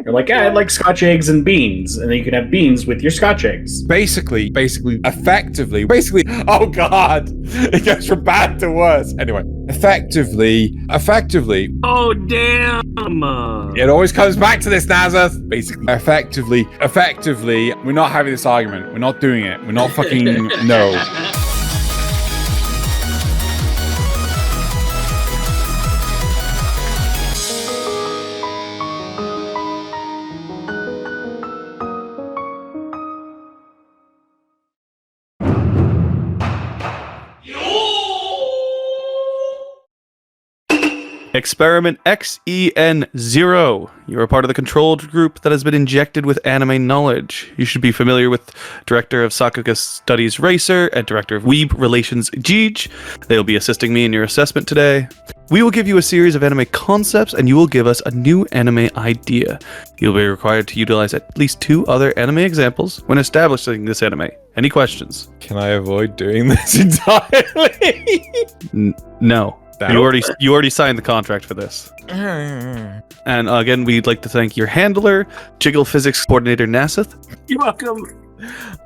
You're like, yeah, I like Scotch eggs and beans, and then you can have beans with your Scotch eggs. Basically, effectively, oh god, it goes from bad to worse. Anyway, effectively. Oh, damn. It always comes back to this, Nazareth. Basically, effectively, we're not having this argument. We're not doing it. We're not fucking, no. Experiment XEN0. You are part of the controlled group that has been injected with anime knowledge. You should be familiar with Director of Sakuga Studies Racer and Director of Weeb Relations Jeej. They will be assisting me in your assessment today. We will give you a series of anime concepts and you will give us a new anime idea. You'll be required to utilize at least 2 other anime examples when establishing this anime. Any questions? Can I avoid doing this entirely? No. You already signed the contract for this. And again, we'd like to thank your handler, Jiggle Physics Coordinator Nasith. You're welcome.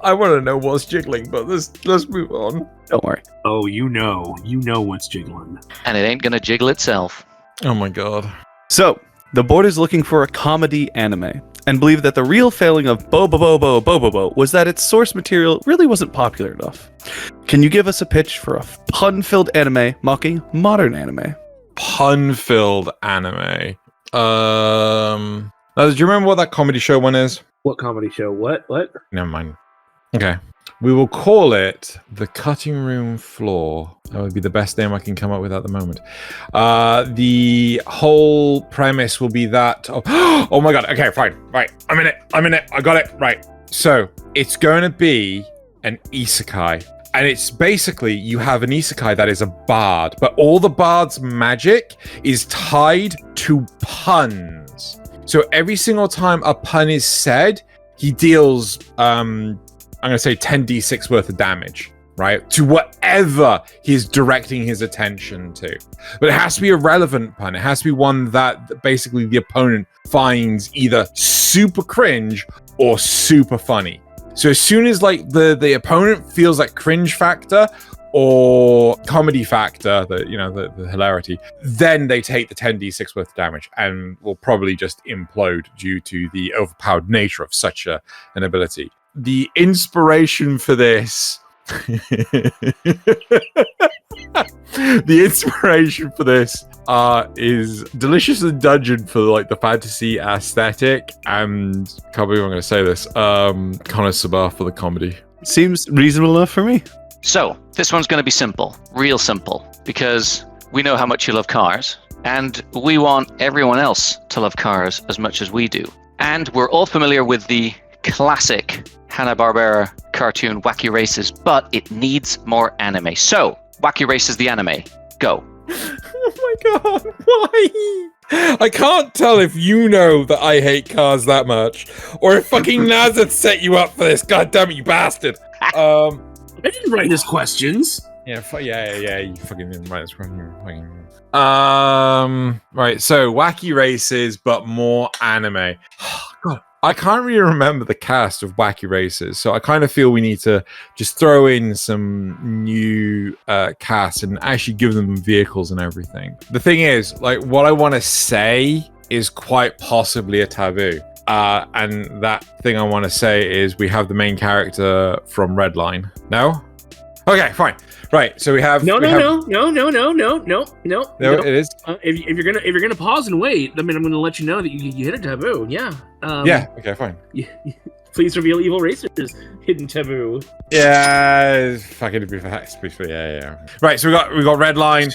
I want to know what's jiggling, but let's move on. Don't worry. Oh, you know what's jiggling. And it ain't gonna jiggle itself. Oh my god. So, the board is looking for a comedy anime, and believe that the real failing of Bo was that its source material really wasn't popular enough. Can you give us a pitch for a pun-filled anime mocking modern anime? Pun-filled anime. Now, do you remember what that comedy show one is? What comedy show? What? Never mind. Okay. We will call it The Cutting Room Floor. That would be the best name I can come up with at the moment. The whole premise will be that... Oh my god. Okay, fine. Right. I'm in it. I got it. Right. So, it's going to be an isekai. And it's basically, you have an isekai that is a bard, but all the bard's magic is tied to puns. So every single time a pun is said, he deals, I'm going to say 10d6 worth of damage, right? To whatever he's directing his attention to. But it has to be a relevant pun. It has to be one that basically the opponent finds either super cringe or super funny. So as soon as like the opponent feels like cringe factor or comedy factor, the hilarity, then they take the 10d6 worth of damage and will probably just implode due to the overpowered nature of such an ability. The inspiration for this is Delicious and Dungeon for like the fantasy aesthetic, and can't believe I'm going to say this, Konosuba for the comedy. Seems reasonable enough for me. So, this one's going to be simple, real simple, because we know how much you love cars, and we want everyone else to love cars as much as we do. And we're all familiar with the classic Hanna-Barbera cartoon Wacky Races, but it needs more anime. So, Wacky Races the anime. Go. Oh my god, why? I can't tell if you know that I hate cars that much, or if fucking Nazareth set you up for this. God damn it, you bastard. I didn't write his questions. Yeah, you fucking didn't write this question. Right, so Wacky Races, but more anime. God, I can't really remember the cast of Wacky Races, so I kind of feel we need to just throw in some new cast and actually give them vehicles and everything. The thing is, like, what I want to say is quite possibly a taboo. And that thing I want to say is we have the main character from Redline. No? Okay, fine. Right, so we have... No. There No. it is. If you're gonna pause and wait, I mean, I'm gonna let you know that you hit a taboo. Yeah. Yeah. Okay. Fine. Please reveal EvilRacer's hidden taboo. Yeah. Fucking be facts. Yeah. Right. So we got Redline.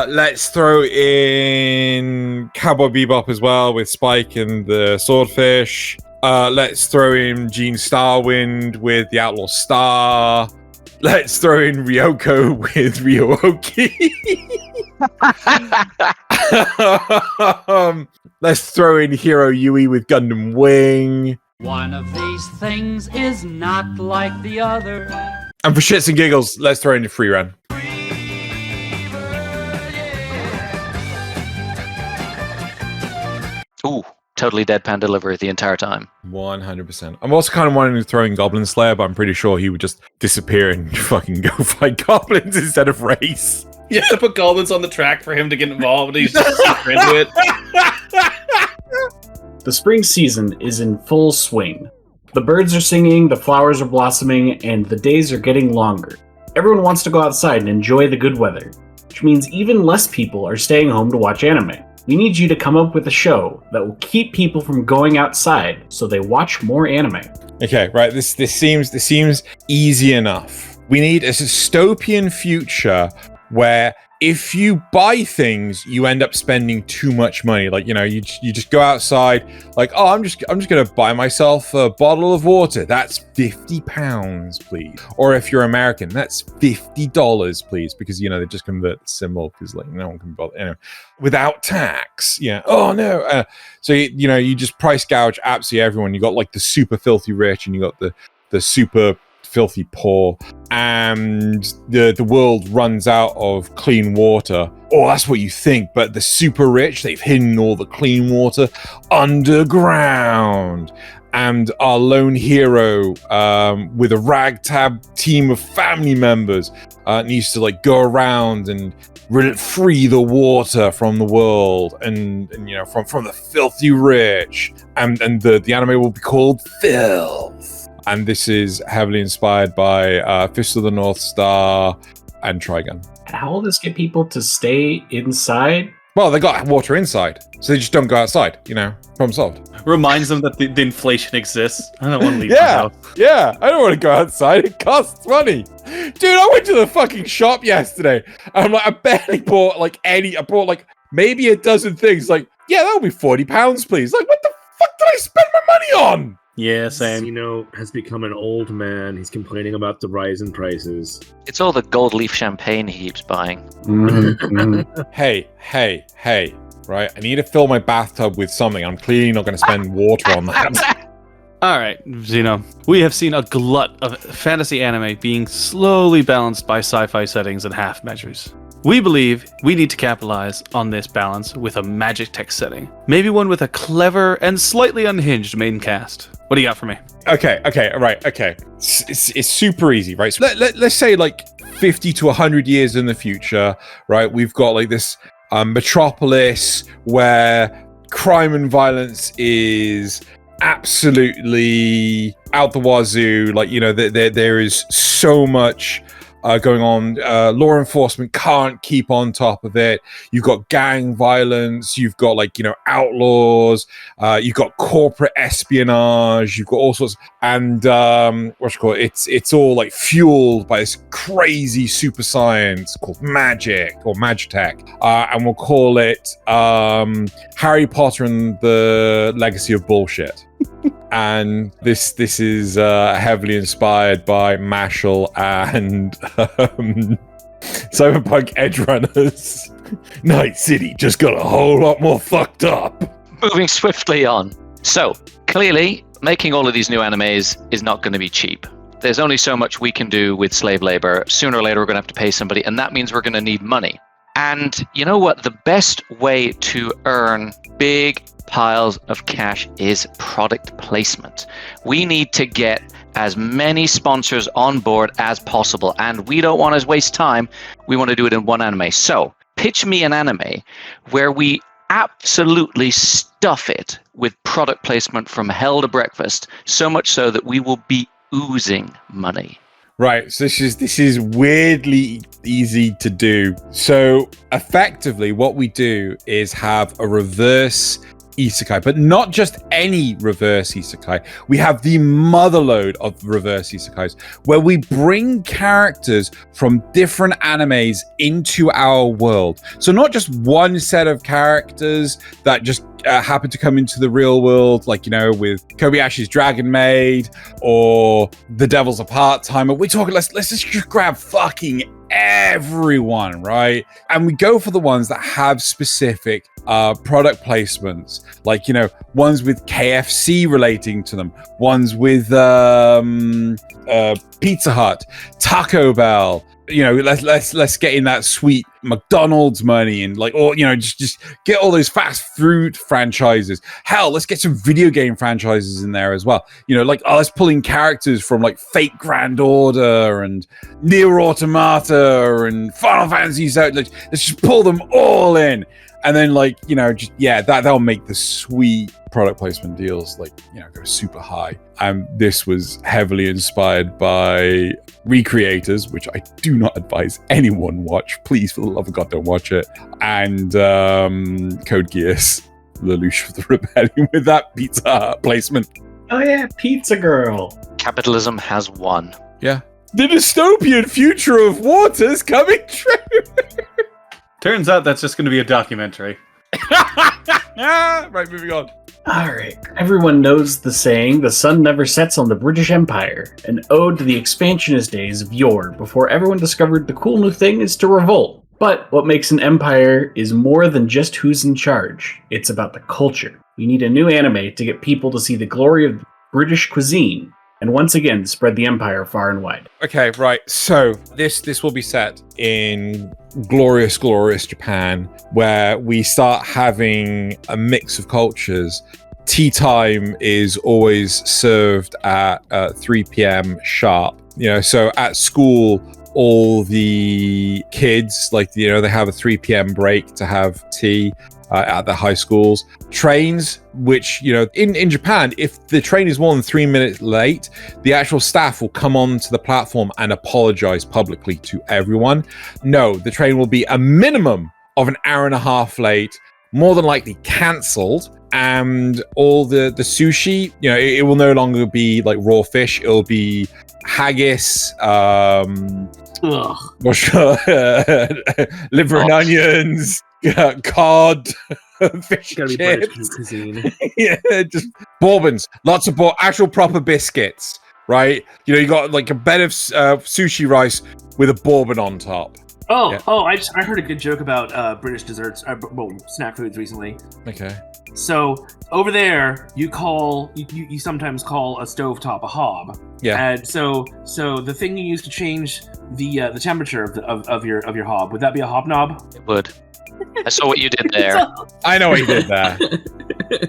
Let's throw in Cowboy Bebop as well with Spike and the Swordfish. Let's throw in Gene Starwind with the Outlaw Star. Let's throw in Ryoko with Ryoki. Let's throw in Hiro Yui with Gundam Wing. One of these things is not like the other. And for shits and giggles, let's throw in the Free Run. Ooh, totally deadpan delivery the entire time. 100%. I'm also kind of wanting to throw in Goblin Slayer, but I'm pretty sure he would just disappear and fucking go fight goblins instead of race. You have to put goblins on the track for him to get involved, and he's just super into it. The spring season is in full swing. The birds are singing, the flowers are blossoming, and the days are getting longer. Everyone wants to go outside and enjoy the good weather, which means even less people are staying home to watch anime. We need you to come up with a show that will keep people from going outside so they watch more anime. Okay, right. This seems easy enough. We need a dystopian future where if you buy things, you end up spending too much money. Like, you just go outside, like, oh, I'm just gonna buy myself a bottle of water. That's £50, please. Or if you're American, that's $50, please, because they just convert the symbol because no one can bother. Without tax. Yeah. Oh no. So you just price gouge absolutely everyone. You got like the super filthy rich, and you got the super filthy poor, and the world runs out of clean water. Oh, that's what you think, but the super rich, they've hidden all the clean water underground, and our lone hero with a ragtag team of family members needs to go around and free the water from the world and from the filthy rich, and the anime will be called Filth. And this is heavily inspired by Fist of the North Star and Trigun. How will this get people to stay inside? Well, they got water inside, so they just don't go outside, problem solved. Reminds them that the inflation exists. I don't want to leave my house. Yeah, I don't want to go outside. It costs money. Dude, I went to the fucking shop yesterday, and I barely bought I bought maybe a dozen things. Yeah, that'll be £40, please. What the fuck did I spend my money on? Yeah, same. Xeno has become an old man. He's complaining about the rise in prices. It's all the gold leaf champagne he keeps buying. Hey, right? I need to fill my bathtub with something. I'm clearly not going to spend water on that. All right, Xeno. We have seen a glut of fantasy anime being slowly balanced by sci-fi settings and half measures. We believe we need to capitalize on this balance with a magic tech setting. Maybe one with a clever and slightly unhinged main cast. What do you got for me? Okay. It's super easy, right? So let's say 50 to 100 years in the future, right? We've got this metropolis where crime and violence is absolutely out the wazoo. There is so much going on. Law enforcement can't keep on top of it. You've got gang violence. You've got outlaws. You've got corporate espionage. You've got all sorts. And it's all fueled by this crazy super science called magic or magitech. And we'll call it Harry Potter and the Legacy of Bullshit. And this is heavily inspired by Mashal and Cyberpunk Edgerunners. Night City just got a whole lot more fucked up. Moving swiftly on. So, clearly, making all of these new animes is not going to be cheap. There's only so much we can do with slave labor. Sooner or later, we're going to have to pay somebody, and that means we're going to need money. And you know what? The best way to earn big piles of cash is product placement. We need to get as many sponsors on board as possible, and we don't want to waste time. We want to do it in one anime. So pitch me an anime where we absolutely stuff it with product placement from hell to breakfast, so much so that we will be oozing money. Right, so this is weirdly easy to do. So effectively what we do is have a reverse isekai, but not just any reverse isekai. We have the motherlode of reverse isekais, where we bring characters from different animes into our world. So not just one set of characters that just happen to come into the real world, with Kobayashi's Dragon Maid or The Devil's a Part-Timer. We're talking, let's just grab fucking everyone, right? And we go for the ones that have specific product placements, ones with KFC relating to them, ones with Pizza Hut, Taco Bell, let's get in that sweet McDonald's money and just get all those fast food franchises. Hell, let's get some video game franchises in there as well. Let's pull in characters from like Fate Grand Order and Nier Automata and Final Fantasy. Let's just pull them all in. And then that'll make the sweet product placement deals go super high. This was heavily inspired by Recreators, which I do not advise anyone watch. Please, for the love of God, don't watch it. And Code Geass, Lelouch of the Rebellion with that Pizza Hut placement. Oh yeah, Pizza Girl. Capitalism has won. Yeah. The dystopian future of water's coming true. Turns out that's just going to be a documentary. Right, moving on. Alright, everyone knows the saying, the sun never sets on the British Empire, an ode to the expansionist days of yore, before everyone discovered the cool new thing is to revolt. But what makes an empire is more than just who's in charge. It's about the culture. We need a new anime to get people to see the glory of British cuisine, and once again spread the empire far and wide. Okay, right. So this will be set in glorious Japan, where we start having a mix of cultures. Tea time is always served at 3 p.m. sharp. So at school, all the kids, they have a 3 p.m. break to have tea. At the high schools. Trains, which, in Japan, if the train is more than 3 minutes late, the actual staff will come onto the platform and apologize publicly to everyone. No, the train will be a minimum of an hour and a half late, more than likely cancelled, and all the sushi, it will no longer be like raw fish. It'll be haggis, liver and onions, cod, fish Gotta be chips. British cuisine. Yeah, just bourbons, lots of actual proper biscuits, right? You got like a bed of sushi rice with a bourbon on top. Oh, Yeah. I heard a good joke about British desserts, snack foods recently. Okay. So over there, you sometimes call a stovetop a hob. Yeah. And so the thing you use to change the temperature of your hob, would that be a hobnob? It would. I saw what you did there. I know what you did there.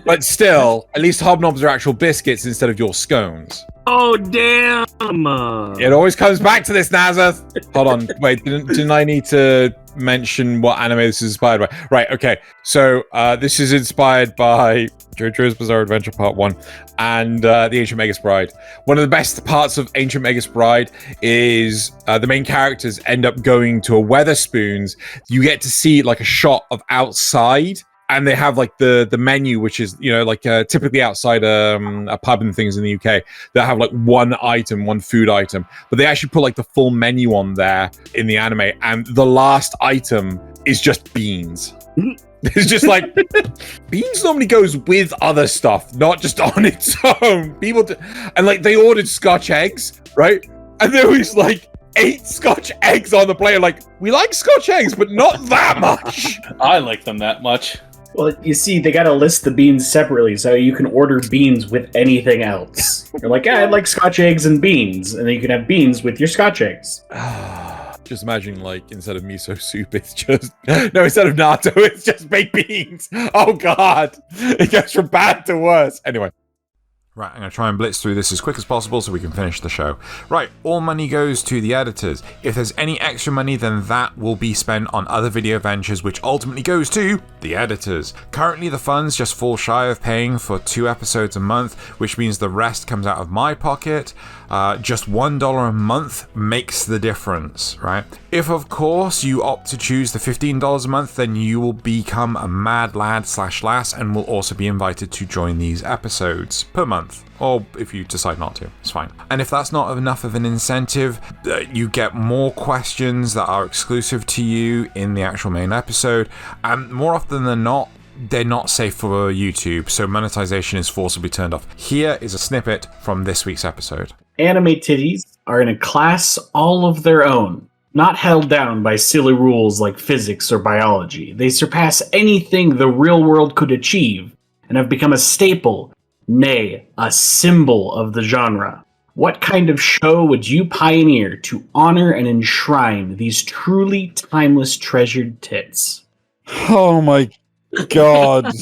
But still, at least hobnobs are actual biscuits instead of your scones. Oh damn! It always comes back to this, Nazareth. Hold on, wait, didn't I need to mention what anime this is inspired by? Right, okay. So this is inspired by JoJo's Bizarre Adventure Part 1 and The Ancient Magus Bride. One of the best parts of Ancient Magus Bride is the main characters end up going to a Weatherspoons. You get to see like a shot of outside, and they have like the menu, which is, typically outside a pub and things in the UK that have like one food item, but they actually put like the full menu on there in the anime, and the last item is just beans. It's just like, beans normally goes with other stuff, not just on its own. And like they ordered Scotch eggs, right? And there was like 8 Scotch eggs on the plate. Like, we like Scotch eggs, but not that much. I like them that much. Well, you see, they gotta list the beans separately, so you can order beans with anything else. You're like, I'd like Scotch eggs and beans, and then you can have beans with your Scotch eggs. Just imagine, like, instead of miso soup, it's just... No, instead of natto, it's just baked beans. Oh, God. It goes from bad to worse. Anyway. Right, I'm going to try and blitz through this as quick as possible so we can finish the show. Right, all money goes to the editors. If there's any extra money, then that will be spent on other video ventures, which ultimately goes to the editors. Currently, the funds just fall shy of paying for 2 episodes a month, which means the rest comes out of my pocket. Just $1 a month makes the difference, right? If, of course, you opt to choose the $15 a month, then you will become a mad lad/lass and will also be invited to join these episodes per month. Or if you decide not to, it's fine. And if that's not enough of an incentive, you get more questions that are exclusive to you in the actual main episode. And more often than not, they're not safe for YouTube, so monetization is forcibly turned off. Here is a snippet from this week's episode. Anime titties are in a class all of their own, not held down by silly rules like physics or biology. They surpass anything the real world could achieve, and have become a staple, nay, a symbol of the genre. What kind of show would you pioneer to honor and enshrine these truly timeless treasured tits? Oh my god.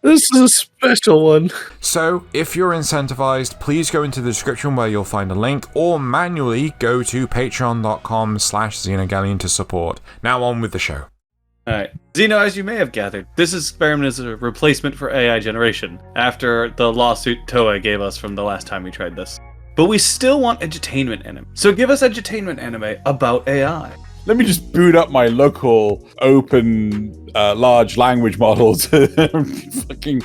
This is a special one. So, if you're incentivized, please go into the description where you'll find a link, or manually go to patreon.com/Xenogelion to support. Now on with the show. Alright. Xeno, as you may have gathered, this experiment is a replacement for AI generation, after the lawsuit Toei gave us from the last time we tried this. But we still want edutainment anime. So give us edutainment anime about AI. Let me just boot up my local open large language model to fucking...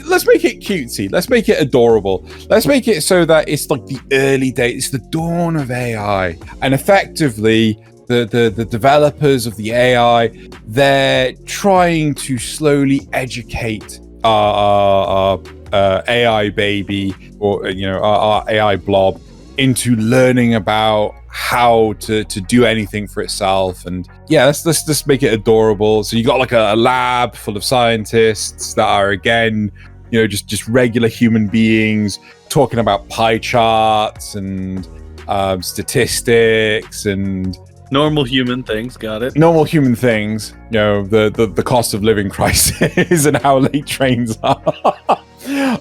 Let's make it cutesy. Let's make it adorable. Let's make it so that it's like the early days, it's the dawn of AI. And effectively, the developers of the AI, they're trying to slowly educate our AI baby, or our AI blob, into learning about how to do anything for itself. And yeah, let's just make it adorable. So you got like a lab full of scientists that are, again, just regular human beings talking about pie charts and statistics and normal human things. Got it. Normal human things. The cost of living crisis and how late trains are.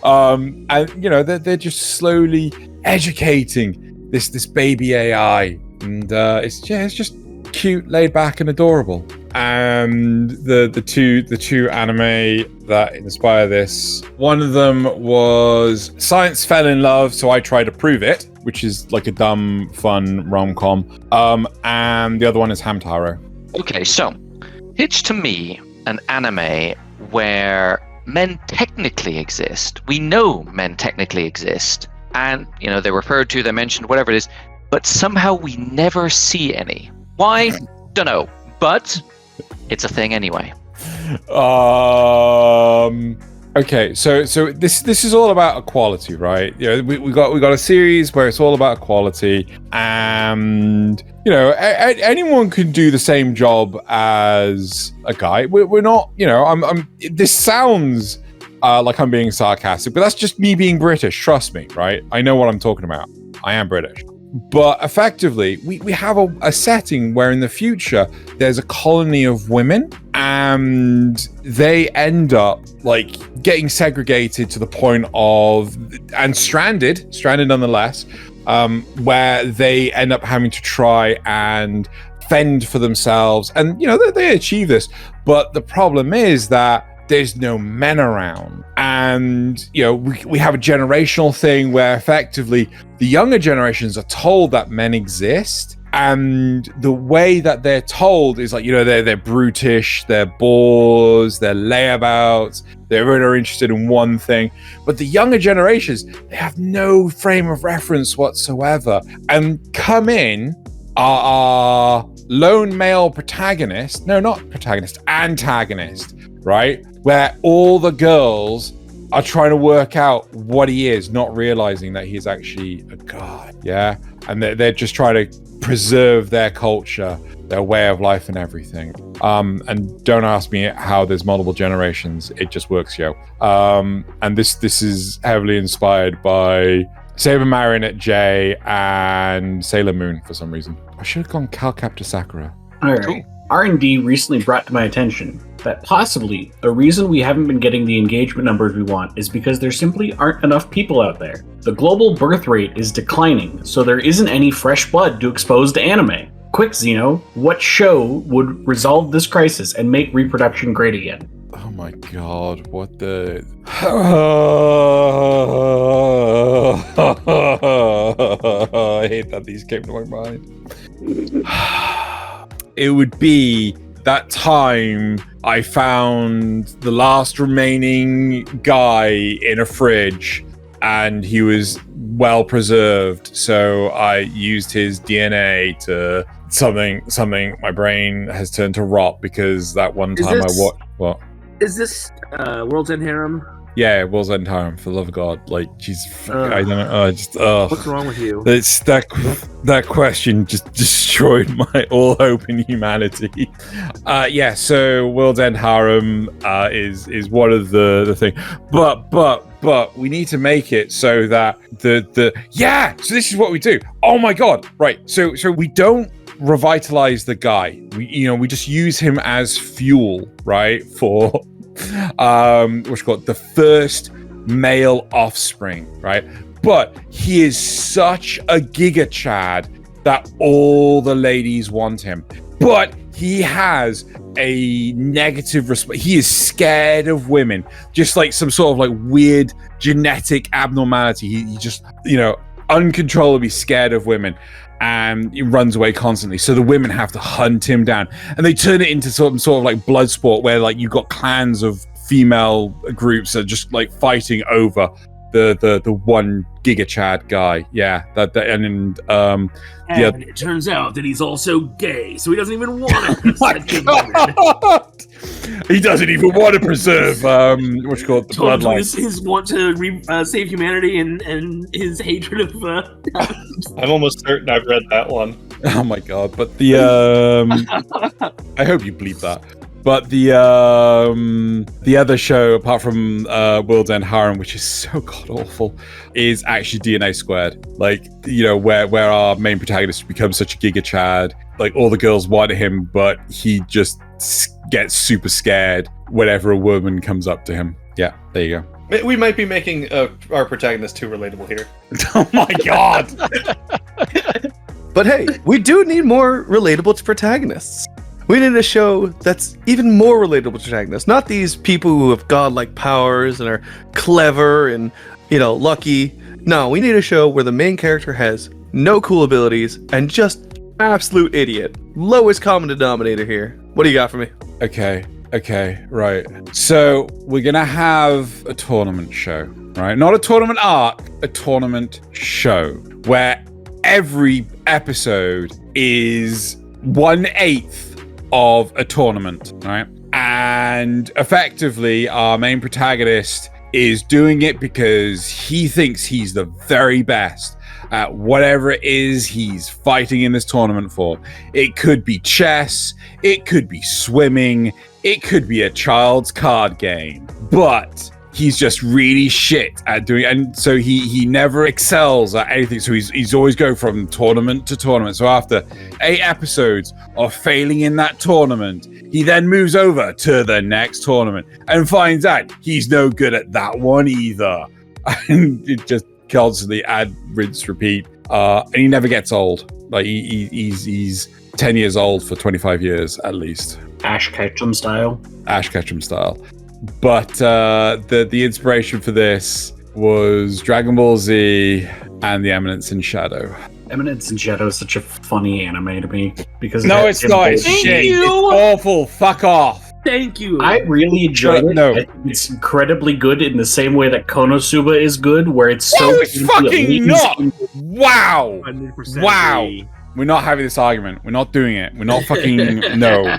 And they're just slowly educating this baby AI, and it's just cute, laid back, and adorable. And the two anime that inspire this, one of them was Science Fell in Love, So I Try to Prove It, which is like a dumb, fun rom-com. And the other one is Hamtaro. Okay, so pitch to me an anime where men technically exist. We know men technically exist. And, they're referred to, they're mentioned, whatever it is. But somehow we never see any. Why? Don't know. But it's a thing anyway. Okay, so this is all about equality, right? We got a series where it's all about equality, and anyone can do the same job as a guy. We're not, this sounds like I'm being sarcastic, but that's just me being British. Trust me, right? I know what I'm talking about. I am British. But effectively, we have a setting where in the future there's a colony of women, and they end up like getting segregated to the point of, and stranded nonetheless, where they end up having to try and fend for themselves. And they achieve this, but the problem is that there's no men around. And we have a generational thing where effectively the younger generations are told that men exist, and the way that they're told is like, they're brutish, they're bores, they're layabouts, they're really interested in one thing. But the younger generations, they have no frame of reference whatsoever, and come in our lone male protagonist, no, not protagonist, antagonist, right? Where all the girls are trying to work out what he is, not realizing that he's actually a god, yeah? And they're just trying to preserve their culture, their way of life and everything. And don't ask me how there's multiple generations, it just works, yo. And this is heavily inspired by Saber Marionette J and Sailor Moon for some reason. I should have gone Calcaptor Sakura. All right. R&D recently brought to my attention that possibly the reason we haven't been getting the engagement numbers we want is because there simply aren't enough people out there. The global birth rate is declining, so there isn't any fresh blood to expose to anime. Quick, Xeno, what show would resolve this crisis and make reproduction great again? Oh my god, what the... I hate that these came to my mind. It would be that time I found the last remaining guy in a fridge, and he was well preserved, so I used his DNA to something my brain has turned to rot because that one time I watched... What? Is this World's End Harem? Yeah, Will's End Harem, for the love of God. Like, she's, I don't know, What's wrong with you? It's that question just destroyed my all hope in humanity. Yeah, so World's End Harem is one of the thing, but we need to make it so that so this is what we do. Oh my God, right? So we don't revitalize the guy. We just use him as fuel, right? For what's called the first male offspring, right? But he is such a giga chad that all the ladies want him. But he has a negative response. He is scared of women, just like some sort of like weird genetic abnormality. He just, uncontrollably scared of women. And he runs away constantly. So the women have to hunt him down. And they turn it into some sort of like blood sport where like you've got clans of female groups that are just like fighting over the one giga chad guy. Yeah. And it turns out that he's also gay, so he doesn't even want to. My God! He doesn't even want to preserve what's called the bloodline. His want to save humanity and his hatred of. I'm almost certain I've read that one. Oh my God! But the I hope you bleep that. But the other show, apart from World's End Harem, which is so god awful, is actually DNA Squared. Like, where our main protagonist becomes such a giga chad. Like, all the girls want him, but he just gets super scared whenever a woman comes up to him. Yeah, there you go. We might be making our protagonist too relatable here. Oh my God! But hey, we do need more relatable protagonists. We need a show that's even more relatable to protagonists. Not these people who have godlike powers and are clever and, lucky. No, we need a show where the main character has no cool abilities and just absolute idiot. Lowest common denominator here. What do you got for me? Okay, right. So we're gonna have a tournament show, right? Not a tournament arc, a tournament show where every episode is 1/8 of a tournament, right? And effectively, our main protagonist is doing it because he thinks he's the very best at whatever it is he's fighting in this tournament for. It could be chess, it could be swimming, it could be a child's card game, but he's just really shit at doing it. And so he never excels at anything. So he's always going from tournament to tournament. So after 8 episodes of failing in that tournament, he then moves over to the next tournament and finds out he's no good at that one either. And it just constantly add, rinse, repeat. And he never gets old. Like he's 10 years old for 25 years at least. Ash Ketchum style. But the inspiration for this was Dragon Ball Z and The Eminence in Shadow. Eminence in Shadow is such a funny anime to me because it's not. It's shit. It's awful. Fuck off. Thank you. I really enjoyed it. No. I think it's incredibly good in the same way that Konosuba is good, where it's so. No, it's fucking not. Wow. 100% Wow. agree. We're not having this argument. We're not doing it. We're not fucking no.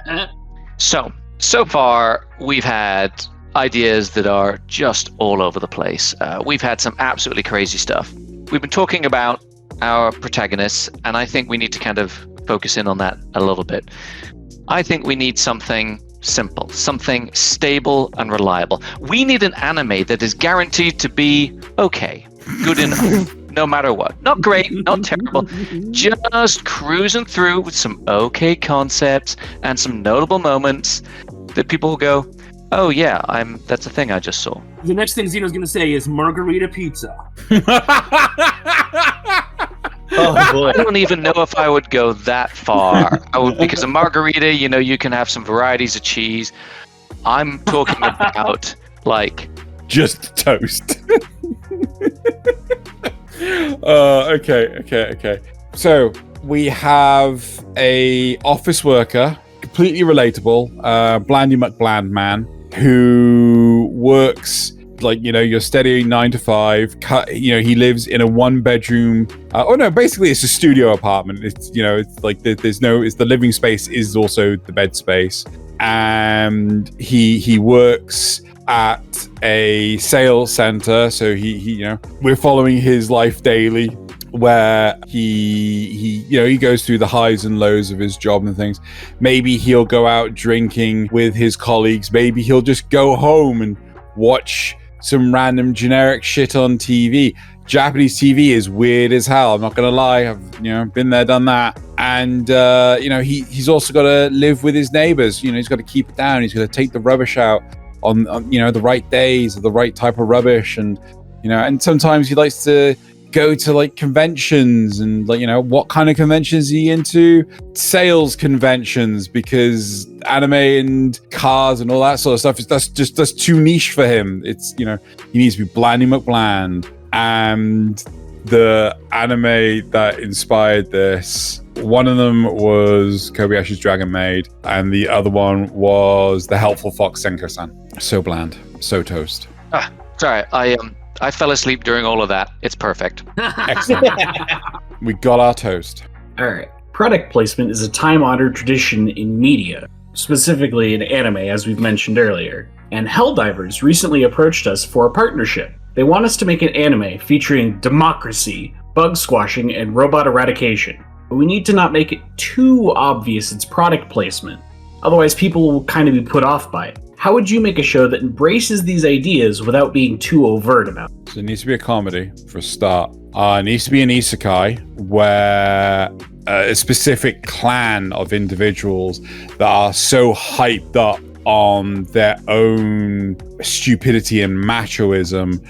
So far, we've had ideas that are just all over the place. We've had some absolutely crazy stuff. We've been talking about our protagonists, and I think we need to kind of focus in on that a little bit. I think we need something simple, something stable and reliable. We need an anime that is guaranteed to be okay, good enough, no matter what. Not great, not terrible, just cruising through with some okay concepts and some notable moments that people will go, oh yeah, that's a thing I just saw. The next thing Xeno's going to say is margarita pizza. Oh boy. I don't even know if I would go that far. Because a margarita, you can have some varieties of cheese. I'm talking about like Just toast. Okay. So we have a office worker, completely relatable, Blandy McBland man, who works like, your steady 9 to 5. He lives in a 1-bedroom. Basically it's a studio apartment. It's it's like it's the living space is also the bed space, and he works at a sales center. So he we're following his life daily, where he goes through the highs and lows of his job and things. Maybe he'll go out drinking with his colleagues. Maybe he'll just go home and watch some random generic shit on TV. Japanese TV is weird as hell. I'm not gonna lie. I've been there, done that. And he's also got to live with his neighbors. He's got to keep it down. He's got to take the rubbish out on the right days, the right type of rubbish, and and sometimes he likes to go to like conventions, and what kind of conventions is he into? Sales conventions, because anime and cars and all that sort of stuff that's too niche for him. It's he needs to be Blandy McBland. And the anime that inspired this, one of them was Kobayashi's Dragon Maid, and the other one was The Helpful Fox Senko-san. So bland, so toast. Sorry, I fell asleep during all of that. It's perfect. Excellent. We got our toast. All right. Product placement is a time-honored tradition in media, specifically in anime, as we've mentioned earlier. And Helldivers recently approached us for a partnership. They want us to make an anime featuring democracy, bug squashing, and robot eradication. But we need to not make it too obvious it's product placement. Otherwise, people will kind of be put off by it. How would you make a show that embraces these ideas without being too overt about it? So it needs to be a comedy for a start. It needs to be an isekai where a specific clan of individuals that are so hyped up on their own stupidity and machoism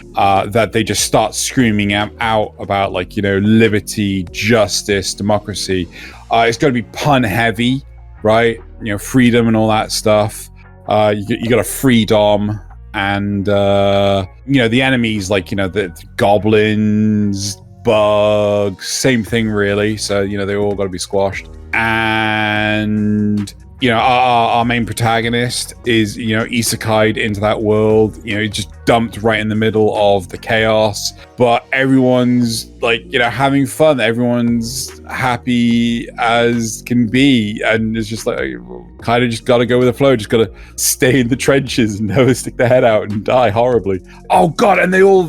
that they just start screaming out about liberty, justice, democracy. It's got to be pun heavy, right? Freedom and all that stuff. You got a freedom, and the enemies the goblins, bugs, same thing really. So they all got to be squashed. And our main protagonist is isekai'd into that world. Just dumped right in the middle of the chaos, but everyone's having fun. Everyone's happy as can be, and it's just kind of just gotta go with the flow. Just gotta stay in the trenches and never stick their head out and die horribly. Oh god! And they all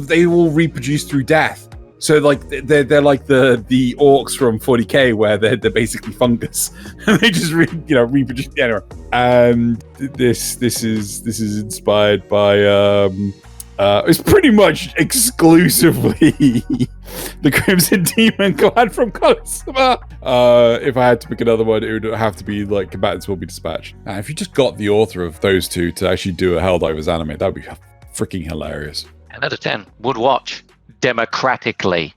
reproduce through death. So they're like the orcs from 40K, where they're basically fungus, and they just reproduce. Anyway, and this is inspired by it's pretty much exclusively the Crimson Demon God from Konosuba. If I had to pick another one, it would have to be Combatants Will Be Dispatched. And if you just got the author of those two to actually do a Helldivers anime, that would be freaking hilarious. 10 out of 10 would watch. Democratically.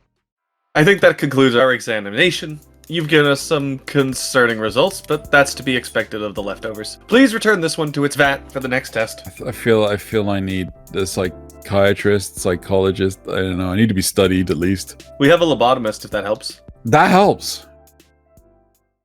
I think that concludes our examination. You've given us some concerning results, but that's to be expected of the leftovers. Please return this one to its vat for the next test. I feel I need a psychiatrist, psychologist. I don't know. I need to be studied at least. We have a lobotomist if that helps. That helps.